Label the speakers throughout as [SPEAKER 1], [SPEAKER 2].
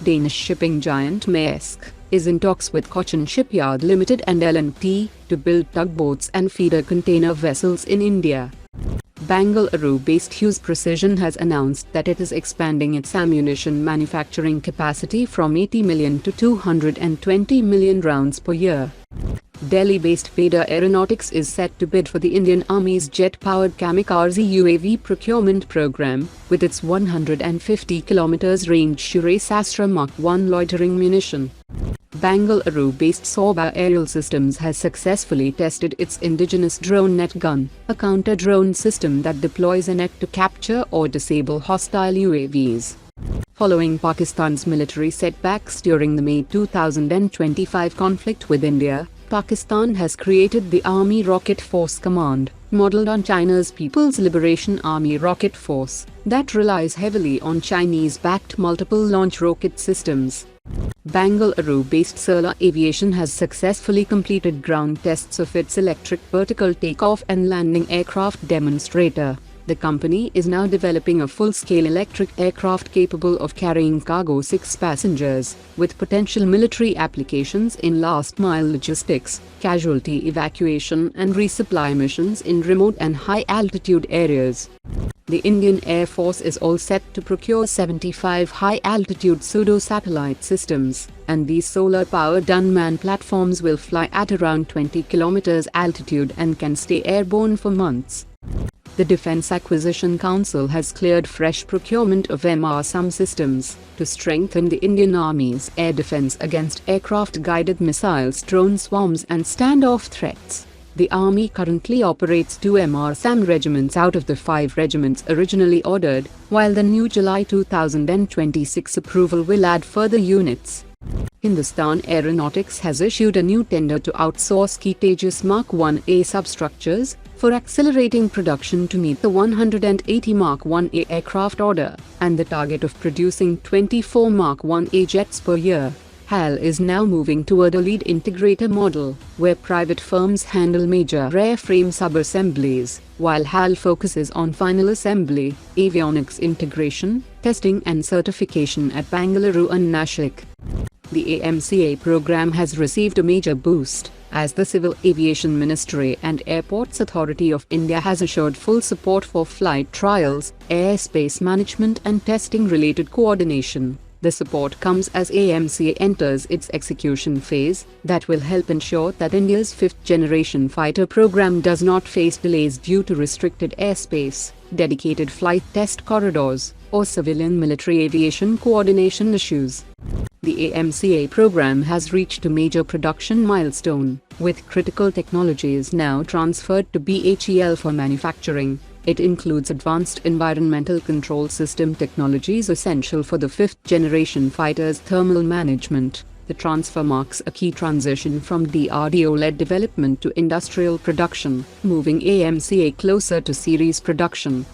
[SPEAKER 1] Danish shipping giant Maersk is in talks with Cochin Shipyard Limited and L&T to build tugboats and feeder container vessels in India. Bangalore-based Hughes Precision has announced that it is expanding its ammunition manufacturing capacity from 80 million to 220 million rounds per year. Delhi-based VEDA Aeronautics is set to bid for the Indian Army's jet-powered Kamikaze UAV procurement program, with its 150 km range Shurasastra Mark I loitering munition. Bangalore-based Saubha Aerial Systems has successfully tested its indigenous drone Netgun, a counter-drone system that deploys a net to capture or disable hostile UAVs. Following Pakistan's military setbacks during the May 2025 conflict with India, Pakistan has created the Army Rocket Force Command, modeled on China's People's Liberation Army Rocket Force, that relies heavily on Chinese-backed multiple launch rocket systems. Bangalore-based Sarla Aviation has successfully completed ground tests of its electric vertical takeoff and landing aircraft demonstrator. The company is now developing a full-scale electric aircraft capable of carrying cargo 6 passengers, with potential military applications in last-mile logistics, casualty evacuation and resupply missions in remote and high-altitude areas. The Indian Air Force is all set to procure 75 high-altitude pseudo-satellite systems, and these solar-powered unmanned platforms will fly at around 20 km altitude and can stay airborne for months. The Defence Acquisition Council has cleared fresh procurement of MRSAM systems to strengthen the Indian Army's air defence against aircraft-guided missiles, drone swarms and standoff threats. The Army currently operates 2 MRSAM regiments out of the 5 regiments originally ordered, while the new July 2026 approval will add further units. Hindustan Aeronautics has issued a new tender to outsource key Tejas Mark IA substructures for accelerating production to meet the 180 Mark IA aircraft order and the target of producing 24 Mark IA jets per year. HAL is now moving toward a lead integrator model, where private firms handle major airframe sub-assemblies, while HAL focuses on final assembly, avionics integration, testing and certification at Bangalore and Nashik. The AMCA program has received a major boost, as the Civil Aviation Ministry and Airports Authority of India has assured full support for flight trials, airspace management and testing-related coordination. The support comes as AMCA enters its execution phase, that will help ensure that India's 5th-generation fighter program does not face delays due to restricted airspace, dedicated flight test corridors, or civilian-military aviation coordination issues. The AMCA program has reached a major production milestone, with critical technologies now transferred to BHEL for manufacturing. It includes advanced environmental control system technologies essential for the 5th-generation fighter's thermal management. The transfer marks a key transition from DRDO-led development to industrial production, moving AMCA closer to series production.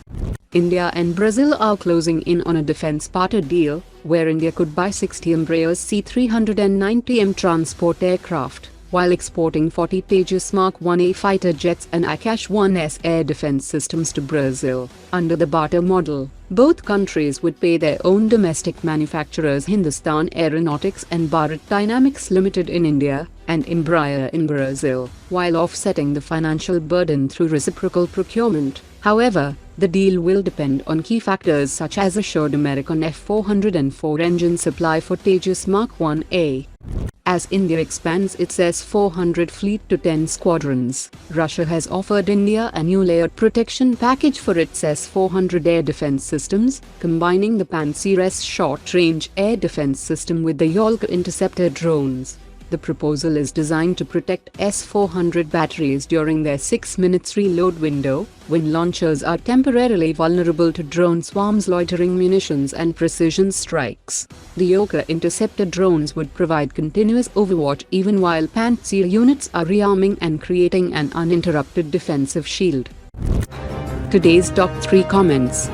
[SPEAKER 1] India and Brazil are closing in on a defense barter deal, where India could buy 60 Embraer's C-390M transport aircraft, while exporting 40 Tejas Mark IA fighter jets and Akash 1S air defense systems to Brazil. Under the barter model, both countries would pay their own domestic manufacturers, Hindustan Aeronautics and Bharat Dynamics Limited in India, and Embraer in Brazil, while offsetting the financial burden through reciprocal procurement. However, the deal will depend on key factors such as assured American F-404 engine supply for Tejas Mark IA. As India expands its S-400 fleet to 10 squadrons, Russia has offered India a new layered protection package for its S-400 air defense systems, combining the Pantsir-S short-range air defense system with the Yolka interceptor drones. The proposal is designed to protect S-400 batteries during their 6 minutes reload window, when launchers are temporarily vulnerable to drone swarms, loitering munitions and precision strikes. The Yolka interceptor drones would provide continuous overwatch even while Pantsir units are rearming and creating an uninterrupted defensive shield. Today's top 3 comments.